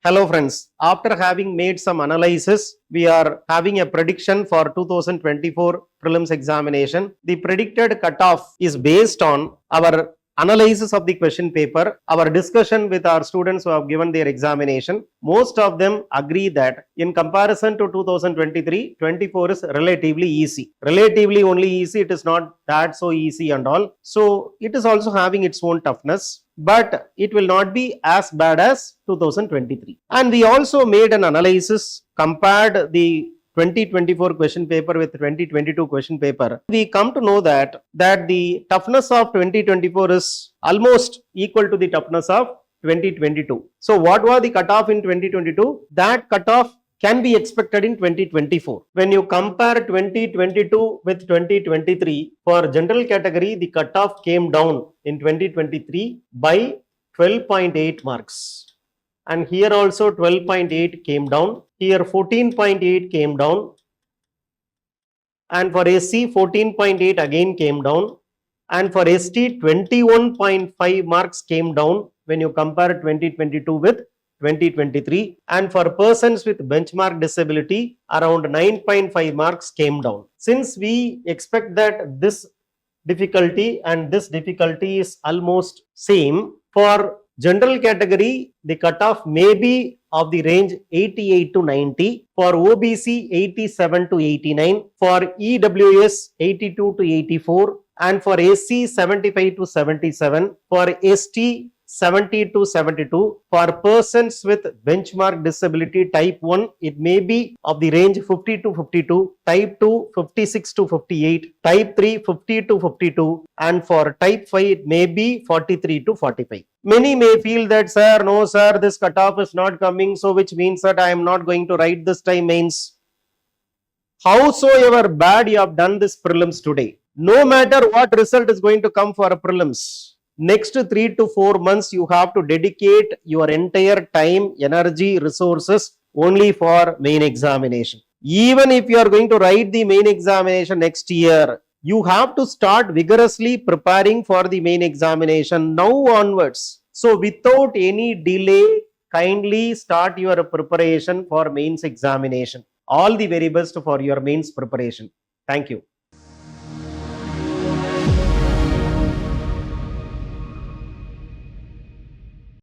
Hello friends, after having made some analysis, we are having a prediction for 2024 prelims examination. The predicted cutoff is based on our analysis of the question paper, our discussion with our students who have given their examination. Most of them agree that in comparison to 2023-24 is relatively easy. Relatively only easy, it is not that so easy and all. So it is also having its own toughness, but it will not be as bad as 2023. And we also made an analysis, compared the 2024 question paper with 2022 question paper. We come to know that the toughness of 2024 is almost equal to the toughness of 2022. So what was the cutoff in 2022? That cutoff can be expected in 2024. When you compare 2022 with 2023, for general category, the cutoff came down in 2023 by 12.8 marks. And here also 12.8 came down. Here 14.8 came down. And for SC 14.8 again came down. And for ST 21.5 marks came down when you compare 2022 with 2023, and for persons with benchmark disability around 9.5 marks came down. Since we expect that this difficulty and this difficulty is almost same, for general category the cutoff may be of the range 88 to 90, for OBC 87 to 89, for EWS 82 to 84, and for SC 75 to 77, for ST 70 to 72. For persons with benchmark disability type 1, it may be of the range 50 to 52, type 2 56 to 58, type 3 50 to 52, and for type 5 it may be 43 to 45. Many may feel that, sir, no sir, this cutoff is not coming, so which means that I am not going to write this time mains. Howsoever bad you have done this prelims today, no matter what result is going to come for a prelims, next 3 to 4 months you have to dedicate your entire time, energy, resources only for main examination. Even if you are going to write the main examination next year, you have to start vigorously preparing for the main examination now onwards. So without any delay, kindly start your preparation for mains examination. All the very best for your mains preparation. Thank you.